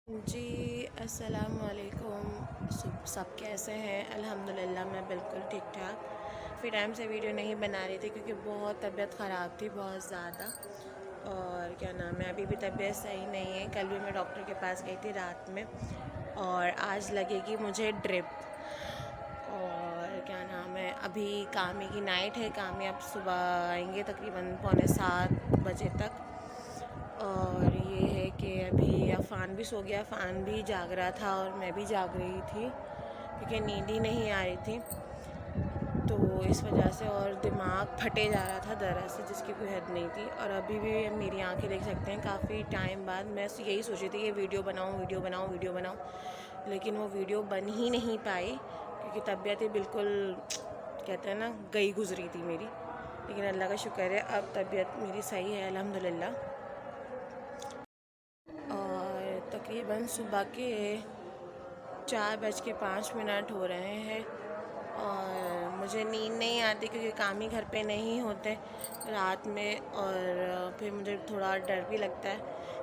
जी, अस्सलाम वालेकुम। सब कैसे हैं? अल्हम्दुलिल्लाह मैं बिल्कुल ठीक-ठाक। काफ़ी टाइम से वीडियो नहीं बना रही थी क्योंकि बहुत तबीयत ख़राब थी, बहुत ज़्यादा। और क्या नाम है, अभी भी तबीयत सही नहीं है। कल भी मैं डॉक्टर के पास गई थी रात में और आज लगेगी मुझे ड्रिप। और क्या नाम है, अभी कामी की नाइट है। कामी अब सुबह आएंगे तकरीबन पौने 7 बजे तक। और ये है कि अभी अफ़ान भी सो गया, अफ़ान भी जाग रहा था और मैं भी जाग रही थी क्योंकि नींद ही नहीं आ रही थी। तो इस वजह से और दिमाग फटे जा रहा था दर्द से जिसकी कोई हद नहीं थी। और अभी भी मेरी आंखें देख सकते हैं, काफ़ी टाइम बाद मैं यही सोच रही थी कि वीडियो बनाऊँ वीडियो बनाऊँ वीडियो बनाऊँ, लेकिन वो वीडियो बन ही नहीं पाई क्योंकि तबीयत ही बिल्कुल कहते हैं ना गई गुजरी थी मेरी। लेकिन अल्लाह का शुक्र है अब तबीयत मेरी सही है अल्हम्दुलिल्लाह। और तकरीबन सुबह के 4:05 हो रहे हैं और मुझे नींद नहीं आती क्योंकि काम ही घर पे नहीं होते रात में। और फिर मुझे थोड़ा डर भी लगता है,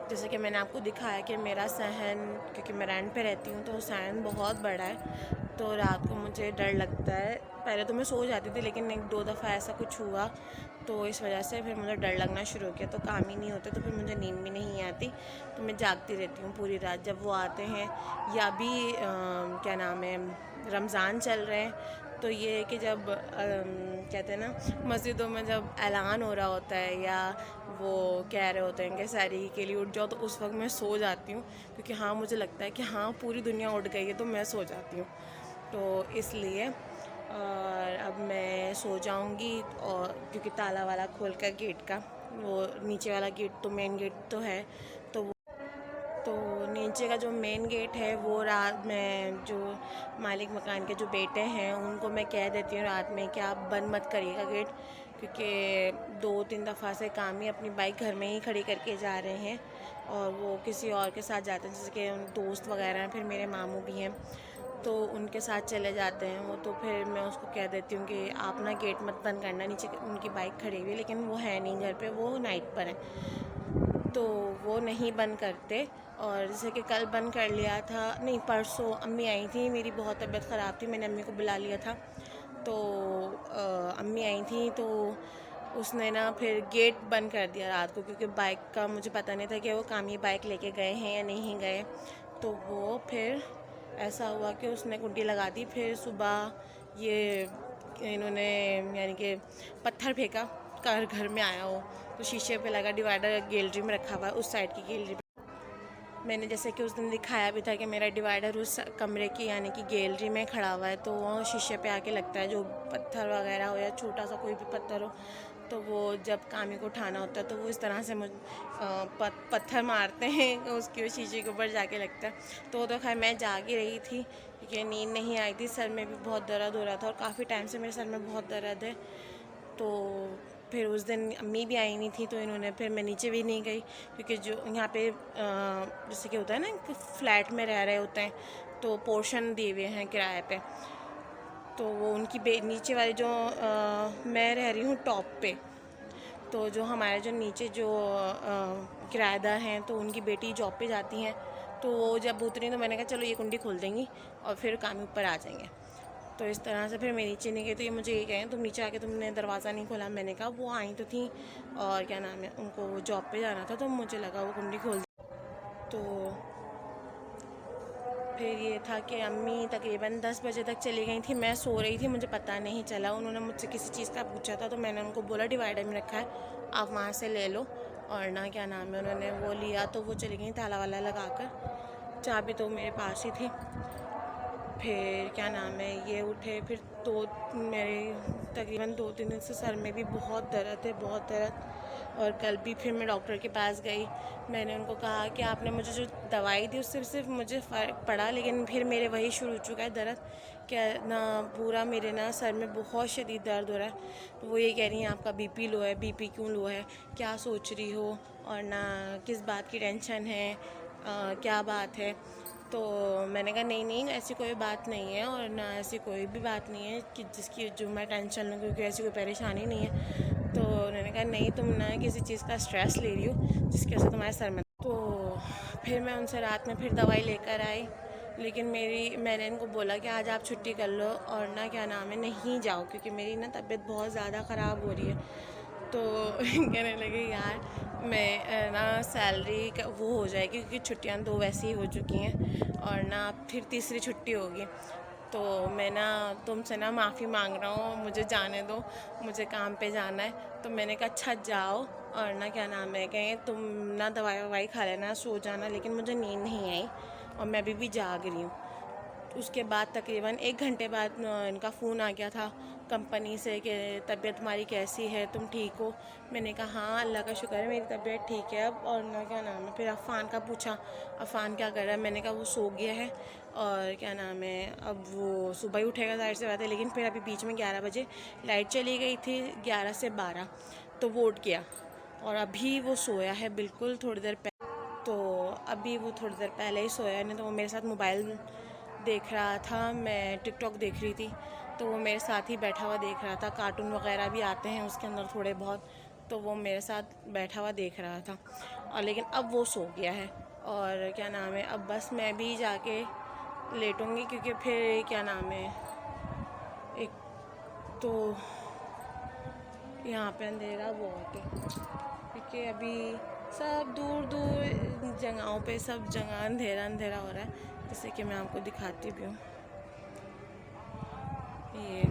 जैसे कि मैंने आपको दिखाया कि मेरा सहन, क्योंकि मैं रेंट पे रहती हूँ तो सहन बहुत बड़ा है। तो रात को मुझे डर लगता है। पहले तो मैं सो जाती थी लेकिन एक दो दफ़ा ऐसा कुछ हुआ तो इस वजह से फिर मुझे डर लगना शुरू हो गया। तो काम ही नहीं होते तो फिर मुझे नींद भी नहीं आती, तो मैं जागती रहती हूँ पूरी रात। जब वो आते हैं या भी क्या नाम है, रमज़ान चल रहे हैं, तो ये है कि जब कहते हैं ना मस्जिदों में जब ऐलान हो रहा होता है या वो कह रहे होते हैं कि सहरी के लिए उठ जाओ, तो उस वक्त मैं सो जाती हूँ क्योंकि हाँ मुझे लगता है कि हाँ पूरी दुनिया उठ गई है तो मैं सो जाती हूँ। तो इसलिए और अब मैं सो जाऊंगी। और क्योंकि ताला वाला खोल कर गेट का, वो नीचे वाला गेट तो मेन गेट तो है, तो तो नीचे का जो मेन गेट है वो रात में जो मालिक मकान के जो बेटे हैं उनको मैं कह देती हूँ रात में कि आप बंद मत करिएगा गेट, क्योंकि 2-3 दफ़ा से काम ही अपनी बाइक घर में ही खड़ी करके जा रहे हैं और वो किसी और के साथ जाते हैं, जैसे कि उन दोस्त वगैरह हैं, फिर मेरे मामू भी हैं तो उनके साथ चले जाते हैं वो। तो फिर मैं उसको कह देती हूँ कि आप ना गेट मत बंद करना, नीचे उनकी बाइक खड़ी हुई है लेकिन वो है नहीं घर पे, वो नाइट पर है तो वो नहीं बंद करते। और जैसे कि कल बंद कर लिया था, नहीं परसों अम्मी आई थी, मेरी बहुत तबीयत ख़राब थी, मैंने अम्मी को बुला लिया था। तो अम्मी आई थी तो उसने ना फिर गेट बंद कर दिया रात को, क्योंकि बाइक का मुझे पता नहीं था कि वो कामी बाइक लेके गए हैं या नहीं गए। तो वो फिर ऐसा हुआ कि उसने कुंडी लगा दी। फिर सुबह ये इन्होंने यानी कि पत्थर फेंका, कार घर में आया हो तो शीशे पे लगा। डिवाइडर गैलरी में रखा हुआ है, उस साइड की गैलरी। मैंने जैसे कि उस दिन दिखाया भी था कि मेरा डिवाइडर उस कमरे की यानी कि गैलरी में खड़ा हुआ है, तो वो शीशे पे आके लगता है। जो पत्थर वगैरह हो या छोटा सा कोई भी पत्थर हो, तो वो जब कामी को उठाना होता है तो वो इस तरह से पत्थर मारते हैं उसके वो शीशे के ऊपर जाके लगता है। तो खैर मैं जाग ही रही थी क्योंकि नींद नहीं आई थी, सर में भी बहुत दर्द हो रहा था और काफ़ी टाइम से मेरे सर में बहुत दर्द है। तो फिर उस दिन अम्मी भी आई नहीं थी तो इन्होंने, फिर मैं नीचे भी नहीं गई क्योंकि जो यहाँ पे जैसे कि होता है ना कि फ़्लैट में रह रहे होते हैं तो पोर्शन दिए हुए हैं किराए पे। तो वो उनकी नीचे वाली जो मैं रह रही हूँ टॉप पे, तो जो हमारे जो नीचे जो किराएदार हैं तो उनकी बेटी जॉब पे जाती हैं, तो वो जब उतरी तो मैंने कहा चलो ये कुंडी खोल देंगी और फिर काम ऊपर आ जाएंगे। तो इस तरह से फिर मैं नीचे नहीं गई, तो ये मुझे ये कहें तुम नीचे आके तुमने दरवाज़ा नहीं खोला। मैंने कहा वो आई तो थी और क्या नाम है, उनको जॉब पे जाना था तो मुझे लगा वो कुंडी खोल। तो फिर ये था कि अम्मी तकरीबन 10 बजे तक चली गई थी, मैं सो रही थी, मुझे पता नहीं चला। उन्होंने मुझसे किसी चीज़ का पूछा था तो मैंने उनको बोला डिवाइडर में रखा है, आप वहाँ से ले लो। और ना क्या नाम है, उन्होंने वो लिया तो वो चली गई ताला वाला लगा कर, चाबी तो मेरे पास ही थी। फिर क्या नाम है, ये उठे फिर तो मेरे तकरीबन 2-3 दिन से सर में भी बहुत दर्द है, बहुत दर्द। और कल भी फिर मैं डॉक्टर के पास गई, मैंने उनको कहा कि आपने मुझे जो दवाई दी उससे सिर्फ मुझे फ़र्क पड़ा, लेकिन फिर मेरे वही शुरू हो चुका है दर्द, क्या ना पूरा मेरे ना सर में बहुत शदीद दर्द हो रहा है। तो वो ये कह रही हैं आपका बीपी लो है, बीपी क्यों लो है, क्या सोच रही हो और ना किस बात की टेंशन है, क्या बात है। तो मैंने कहा नहीं नहीं ऐसी कोई बात नहीं है और ना ऐसी कोई भी बात नहीं है कि जिसकी जो मैं टेंशन लूँ, क्योंकि ऐसी कोई परेशानी नहीं है। तो उन्होंने कहा नहीं तुम ना किसी चीज़ का स्ट्रेस ले रही हो जिसकी वजह से तुम्हारे सर में। तो फिर मैं उनसे रात में फिर दवाई लेकर आई, लेकिन मैंने इनको बोला कि आज आप छुट्टी कर लो और ना क्या नाम है नहीं जाओ, क्योंकि मेरी ना तबीयत बहुत ज़्यादा ख़राब हो रही है। तो कहने लगे यार मैं ना सैलरी का वो हो जाएगी, क्योंकि छुट्टियां 2 वैसे ही हो चुकी हैं और ना फिर तीसरी छुट्टी होगी। तो मैं ना तुमसे ना माफ़ी मांग रहा हूँ, मुझे जाने दो, मुझे काम पे जाना है। तो मैंने कहा अच्छा जाओ और ना क्या नाम है कहें तुम ना दवाई ववाई खा लेना, सो जाना। लेकिन मुझे नींद नहीं आई और मैं अभी भी जाग रही हूँ। उसके बाद तकरीबन 1 घंटे बाद इनका फ़ोन आ गया था कंपनी से कि तबीयत तुम्हारी कैसी है, तुम ठीक हो? मैंने कहा हाँ अल्लाह का शुक्र है मेरी तबीयत ठीक है अब। और ना क्या नाम है फिर अफ़ान का पूछा, अफ़ान क्या कर रहा है? मैंने कहा वो सो गया है और क्या नाम है अब वो सुबह ही उठेगा ज़ाहिर सी बात है। लेकिन फिर अभी बीच में 11 बजे लाइट चली गई थी, 11 से 12, तो वो उठ गया और अभी वो सोया है बिल्कुल थोड़ी देर पहले। तो अभी वो थोड़ी देर पहले ही सोया है, नहीं तो वो मेरे साथ मोबाइल देख रहा था, मैं टिकटॉक देख रही थी तो वो मेरे साथ ही बैठा हुआ देख रहा था। कार्टून वगैरह भी आते हैं उसके अंदर थोड़े बहुत, तो वो मेरे साथ बैठा हुआ देख रहा था। और लेकिन अब वो सो गया है और क्या नाम है अब बस मैं भी जाके लेटूंगी, क्योंकि फिर क्या नाम है एक तो यहाँ पे अंधेरा बहुत है, क्योंकि अभी सब दूर दूर जगहों पे सब जगह अंधेरा अंधेरा हो रहा है। जैसे कि मैं आपको दिखाती भी हूँ, ये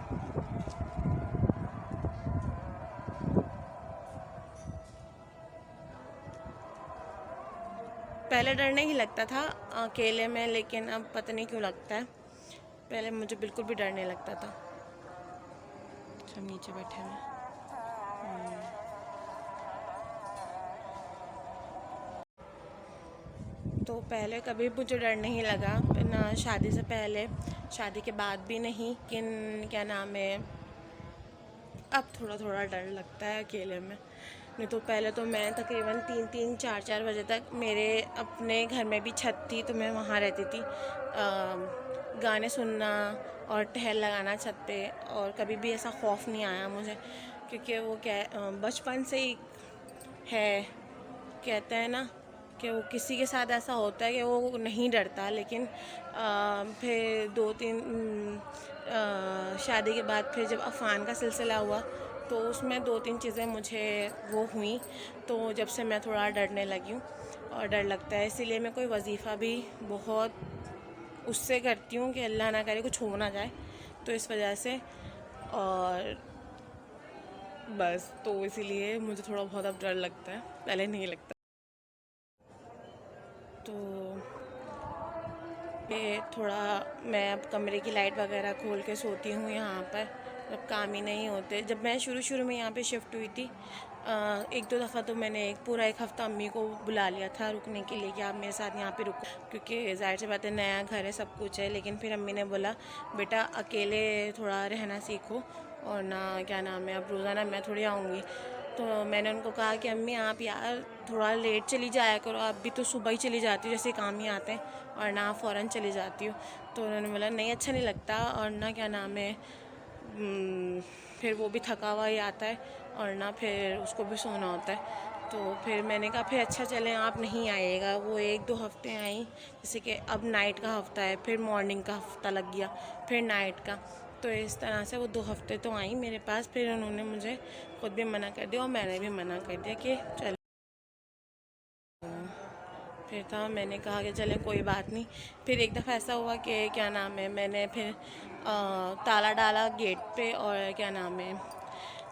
पहले डर नहीं लगता था अकेले में, लेकिन अब पता नहीं क्यों लगता है। पहले मुझे बिल्कुल भी डर नहीं लगता था। सब नीचे बैठे हैं। तो पहले कभी मुझे डर नहीं लगा, ना शादी से पहले, शादी के बाद भी नहीं। लेकिन क्या नाम है अब थोड़ा थोड़ा डर लगता है अकेले में। नहीं तो पहले तो मैं तकरीबन 3-3, 4-4 बजे तक, मेरे अपने घर में भी छत थी तो मैं वहाँ रहती थी, गाने सुनना और टहल लगाना छत पे। और कभी भी ऐसा खौफ नहीं आया मुझे, क्योंकि वो क्या बचपन से ही है, कहते हैं ना कि वो किसी के साथ ऐसा होता है कि वो नहीं डरता। लेकिन फिर 2-3 शादी के बाद फिर जब अफ़ान का सिलसिला हुआ तो उसमें 2-3 चीज़ें मुझे वो हुई, तो जब से मैं थोड़ा डरने लगी हूँ और डर लगता है। इसीलिए मैं कोई वजीफ़ा भी बहुत उससे करती हूँ कि अल्लाह ना करे कुछ हो ना जाए, तो इस वजह से। और बस तो इसीलिए मुझे थोड़ा बहुत अब डर लगता है, पहले नहीं लगता। तो ये थोड़ा मैं अब कमरे की लाइट वगैरह खोल के सोती हूँ यहाँ पर, जब काम ही नहीं होते। जब मैं शुरू शुरू में यहाँ पे शिफ्ट हुई थी 1-2 दफ़ा तो मैंने पूरा 1 हफ़्ता अम्मी को बुला लिया था रुकने के लिए कि आप मेरे साथ यहाँ पे रुको, क्योंकि ज़ाहिर सी बात है नया घर है, सब कुछ है। लेकिन फिर अम्मी ने बोला बेटा अकेले थोड़ा रहना सीखो, और ना क्या नाम है अब रोज़ाना मैं थोड़ी आऊँगी। तो मैंने उनको कहा कि अम्मी आप यार थोड़ा लेट चली जाया करो, आप भी तो सुबह ही चली जाती हो जैसे काम ही आते हैं, और ना फ़ौरन चली जाती हो। तो उन्होंने बोला नहीं अच्छा नहीं लगता, और ना क्या नाम है फिर वो भी थका हुआ ही आता है और ना फिर उसको भी सोना होता है। तो फिर मैंने कहा फिर अच्छा चलें आप नहीं आइएगा। वो 1-2 हफ़्ते आई, जैसे कि अब नाइट का हफ़्ता है, फिर मॉर्निंग का हफ़्ता लग गया, फिर नाइट का। तो इस तरह से वो 2 हफ़्ते तो आई मेरे पास। फिर उन्होंने मुझे खुद भी मना कर दिया और मैंने भी मना कर दिया कि चल। फिर था मैंने कहा कि चलें कोई बात नहीं। फिर एक दफ़ा ऐसा हुआ कि क्या नाम है मैंने फिर ताला डाला गेट पे, और क्या नाम है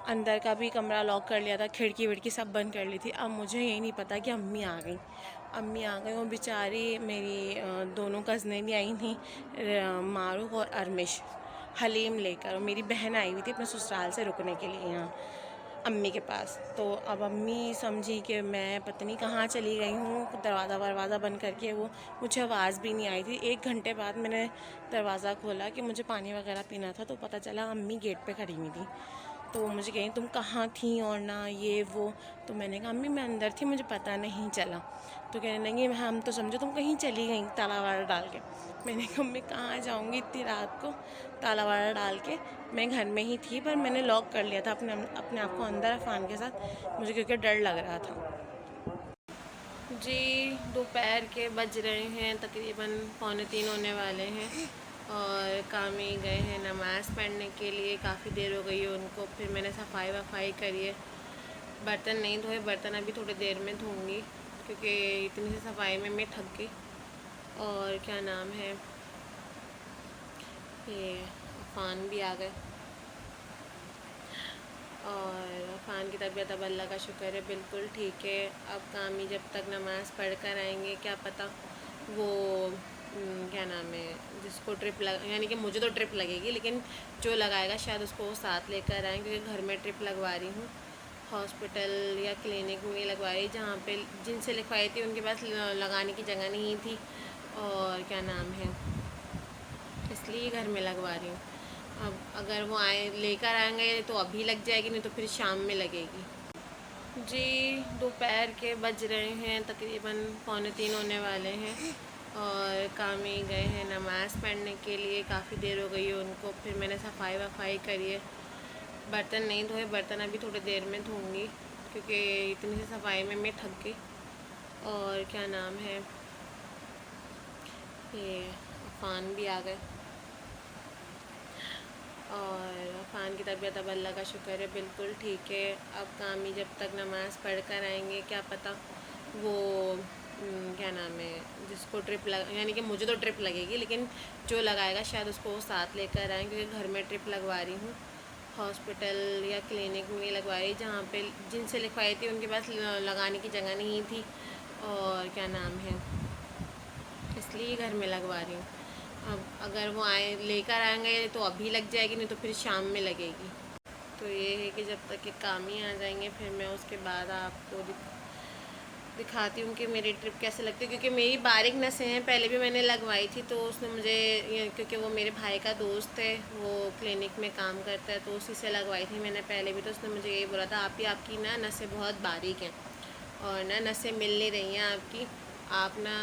अंदर का भी कमरा लॉक कर लिया था, खिड़की विड़की सब बंद कर ली थी। अब मुझे ये नहीं पता कि अम्मी आ गई। अम्मी आ गई, वो बेचारी मेरी दोनों कज़नें भी आई थी, मारूफ और अरमिश, हलीम लेकर। और मेरी बहन आई हुई थी अपने ससुराल से रुकने के लिए यहाँ अम्मी के पास। तो अब अम्मी समझी कि मैं पता नहीं कहाँ चली गई हूँ, दरवाज़ा वरवाज़ा बंद करके। वो मुझे आवाज़ भी नहीं आई थी। 1 घंटे बाद मैंने दरवाज़ा खोला कि मुझे पानी वगैरह पीना था, तो पता चला अम्मी गेट पे खड़ी हुई थी। तो वो मुझे कहीं तुम कहाँ थी और ना ये वो। तो मैंने कहा अम्मी मैं अंदर थी, मुझे पता नहीं चला। तो कहने लगी हम तो समझो तुम कहीं चली गई ताला वाला डाल के। मैंने कहा मैं कहाँ जाऊँगी इतनी रात को ताला वाला डाल के, मैं घर में ही थी पर मैंने लॉक कर लिया था अपने आप को अंदर अफ़ान के साथ, मुझे क्योंकि डर लग रहा था। जी दोपहर के बज रहे हैं, तकरीबन 2:45 होने वाले हैं और कामी गए हैं नमाज़ पढ़ने के लिए। काफ़ी देर हो गई है उनको। फिर मैंने सफाई वफाई करी है, बर्तन नहीं धोए, बर्तन अभी थोड़ी देर में धोऊंगी क्योंकि इतनी सी सफाई में मैं थक गई। और क्या नाम है, ये अफ़ान भी आ गए और अफ़ान की तबीयत अब अल्लाह का शुक्र है बिल्कुल ठीक है। अब कामी जब तक नमाज़ पढ़ कर आएंगे, क्या पता वो क्या नाम है, जिसको ट्रिप लग, यानी कि मुझे तो ट्रिप लगेगी, लेकिन जो लगाएगा शायद उसको वो साथ लेकर आएँ, क्योंकि घर में ट्रिप लगवा रही हूँ। हॉस्पिटल या क्लिनिक में लगवा रही, जहाँ पे जिनसे लिखवाई थी उनके पास लगाने की जगह नहीं थी, और क्या नाम है, इसलिए घर में लगवा रही हूँ। अब अगर वो आए लेकर आएंगे तो अभी लग जाएगी, नहीं तो फिर शाम में लगेगी। जी दोपहर के बज रहे हैं, तकरीबन 2:45 होने वाले हैं और कामी गए हैं नमाज़ पढ़ने के लिए। काफ़ी देर हो गई है उनको। फिर मैंने सफाई वफाई करी है, बर्तन नहीं धोए, बर्तन अभी थोड़ी देर में धोऊंगी क्योंकि इतनी सी सफाई में मैं थक गई। और क्या नाम है, ये अफ़ान भी आ गए और अफ़ान की तबीयत अब अल्लाह का शुक्र है बिल्कुल ठीक है। अब कामी जब तक नमाज़ पढ़ कर आएंगे, क्या पता वो क्या नाम है, जिसको ट्रिप लग, यानी कि मुझे तो ट्रिप लगेगी, लेकिन जो लगाएगा शायद उसको वो साथ लेकर आएँ, क्योंकि घर में ट्रिप लगवा रही हूँ। हॉस्पिटल या क्लिनिक में लगवा रही, जहाँ पे जिनसे लिखवाई थी उनके पास लगाने की जगह नहीं थी, और क्या नाम है, इसलिए घर में लगवा रही हूँ। अब अगर वो आए लेकर आएंगे तो अभी लग जाएगी, नहीं तो फिर शाम में लगेगी। तो ये है कि जब तक ये काम ही आ जाएंगे, फिर मैं उसके बाद आपको दिखाती हूँ कि मेरी ट्रिप कैसे लगती है। क्योंकि मेरी बारीक नसें हैं, पहले भी मैंने लगवाई थी, तो उसने मुझे क्योंकि वो मेरे भाई का दोस्त है, वो क्लिनिक में काम करता है, तो उसी से लगवाई थी मैंने पहले भी। तो उसने मुझे यही बोला था, आपकी ना नसें बहुत बारीक हैं और ना नसें मिल नहीं रही हैं आपकी, आप ना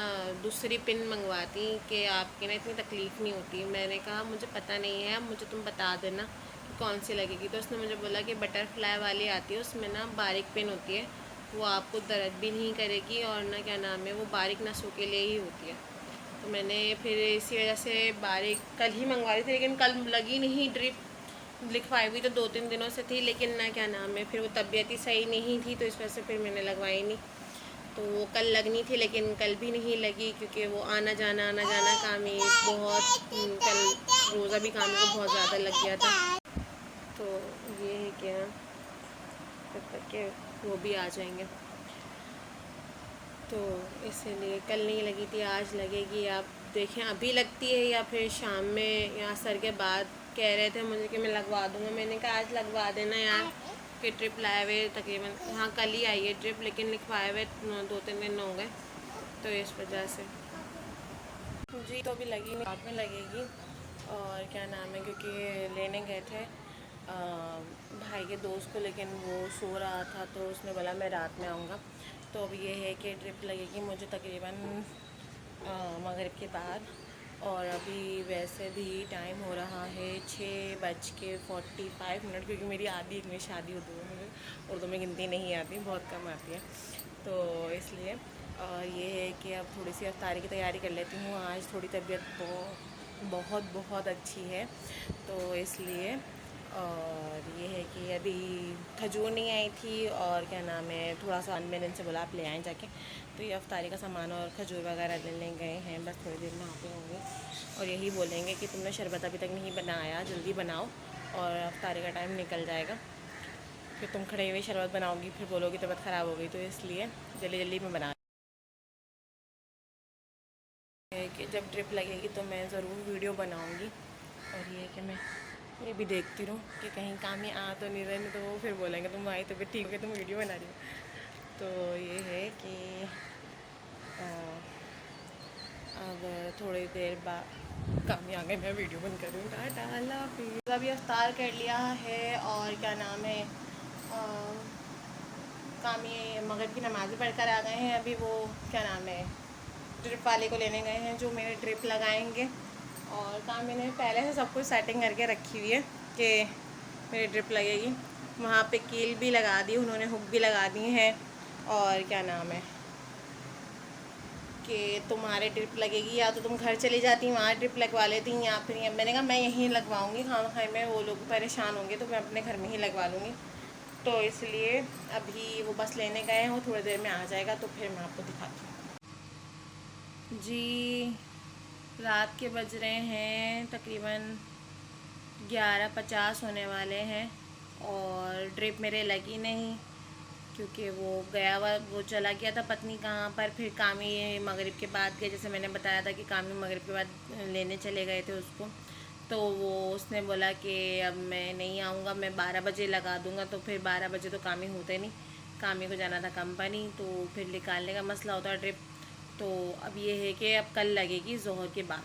दूसरी पिन मंगवाती कि आपकी ना इतनी तकलीफ़ नहीं होती। मैंने कहा मुझे पता नहीं है, मुझे तुम बता देना कि कौन सी लगेगी। तो उसने मुझे बोला कि बटरफ्लाई वाली आती है, उसमें ना बारीक पिन होती है, वो आपको दर्द भी नहीं करेगी, और ना क्या नाम है, वो बारीक नसों के लिए ही होती है। तो मैंने फिर इसी वजह से बारीक कल ही मंगवा रही थी, लेकिन कल लगी नहीं ड्रिप। लिखवाई हुई तो 2-3 दिनों से थी, लेकिन ना क्या नाम है, फिर वो तबीयत ही सही नहीं थी, तो इस वजह से फिर मैंने लगवाई नहीं। तो वो कल लगनी थी, लेकिन कल भी नहीं लगी, क्योंकि वो आना जाना काम ही बहुत कल रोज़ा भी काम को बहुत ज़्यादा लग गया था। तो ये है क्या, तब तक के वो भी आ जाएंगे, तो इसलिए कल नहीं लगी थी, आज लगेगी। आप देखें अभी लगती है या फिर शाम में या असर के बाद। कह रहे थे मुझे कि मैं लगवा दूँगा, मैंने कहा आज लगवा देना यार, कि ट्रिप लाए हुए तकरीबन, हाँ कल ही आई है ट्रिप, लेकिन लिखवाए हुए 2-3 दिन हो गए, तो इस वजह से। जी तो अभी लगी नहीं, रात में लगेगी। और क्या नाम है, क्योंकि लेने गए थे भाई के दोस्त को, लेकिन वो सो रहा था, तो उसने बोला मैं रात में आऊँगा। तो अब ये है कि ट्रिप लगेगी मुझे तकरीबन मगरिब के बाद। और अभी वैसे भी टाइम हो रहा है 6:45, क्योंकि मेरी आधी इंग्लिश आधी उर्दू में, मुझे उर्दू में गिनती नहीं आती, बहुत कम आती है, तो इसलिए। और ये है कि अब थोड़ी सी अफ्तारी की तैयारी कर लेती हूँ। आज थोड़ी तबीयत बहुत बहुत अच्छी है, तो इसलिए। और ये है कि अभी खजूर नहीं आई थी, और क्या नाम है, थोड़ा सा मैंने इनसे बोला आप ले आएँ जाके, तो ये अफ्तारी का सामान और खजूर वगैरह लेने गए हैं, बस थोड़ी देर में आते होंगे। और यही बोलेंगे कि तुमने शरबत अभी तक नहीं बनाया, जल्दी बनाओ, और अफ्तारी का टाइम निकल जाएगा, फिर तुम खड़े हुए शरबत बनाओगी, फिर बोलोगी तबीयत ख़राब हो गई, तो इसलिए जल्दी जल्दी में बना कि जब ट्रिप लगेगी तो मैं ज़रूर वीडियो बनाऊंगी। और ये कि मैं ये भी देखती रहूँ कि कहीं काम ही आ तो नहीं रहे, नहीं तो वो फिर बोलेंगे तुम आई तो फिर ठीक है, तुम वीडियो बना रही हो। तो ये है कि अब थोड़ी देर बाद काम ही आ गए, मैं वीडियो बंद करूँ। टाटा अल्लाह हाफिज़। अभी अफ्तार कर लिया है, और क्या नाम है, काम ये मगरिब की नमाज़ पढ़ कर आ गए हैं। अभी वो क्या नाम है, ड्रिप वाले को लेने गए हैं जो मेरे ड्रिप लगाएंगे। और काम मैंने पहले से सब कुछ सेटिंग करके रखी हुई है कि मेरी ड्रिप लगेगी। वहाँ पे कील भी लगा दी उन्होंने, हुक भी लगा दी हैं, और क्या नाम है, कि तुम्हारे ट्रिप लगेगी, या तो तुम घर चली जाती वहाँ ट्रिप लगवा लेती, या फिर मैंने कहा मैं यहीं लगवाऊँगी, खाना खाए में वो लोग परेशान होंगे तो मैं अपने घर में ही लगवा लूँगी। तो इसलिए अभी वो बस लेने गए हैं, वो थोड़ी देर में आ जाएगा तो फिर मैं आपको दिखाती हूँ। जी रात के बज रहे हैं तकरीबन 11:50 होने वाले हैं, और ड्रिप मेरे लगी नहीं क्योंकि वो गया हुआ, वो चला गया था पत्नी कहाँ पर, फिर कामी मगरिब के बाद गए, जैसे मैंने बताया था कि कामी मगरिब के बाद लेने चले गए थे उसको। तो वो उसने बोला कि अब मैं नहीं आऊँगा, मैं 12 बजे लगा दूँगा। तो फिर 12 बजे तो कामी होते नहीं, कामी को जाना था कंपनी, तो फिर निकालने का मसला होता है ट्रिप। तो अब ये है कि अब कल लगेगी ज़ोहर के बाद,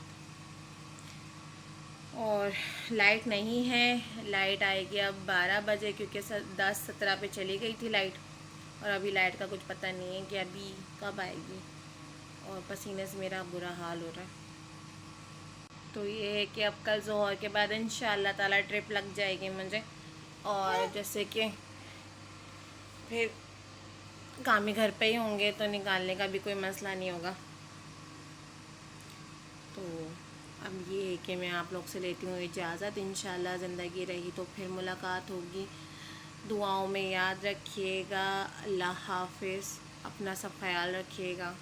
और लाइट नहीं है। लाइट आएगी अब 12 बजे, क्योंकि 10:17 पे चली गई थी लाइट, और अभी लाइट का कुछ पता नहीं है कि अभी कब आएगी, और पसीने से मेरा बुरा हाल हो रहा है। तो ये है कि अब कल ज़ोहर के बाद इंशाल्लाह ताला ट्रिप लग जाएगी मुझे, और जैसे कि फिर कामी घर पे ही होंगे तो निकालने का भी कोई मसला नहीं होगा। तो अब ये है कि मैं आप लोग से लेती हूँ इजाज़त। इंशाल्लाह ज़िंदगी रही तो फिर मुलाकात होगी। दुआओं में याद रखिएगा। अल्लाह हाफिज़। अपना सब ख्याल रखिएगा।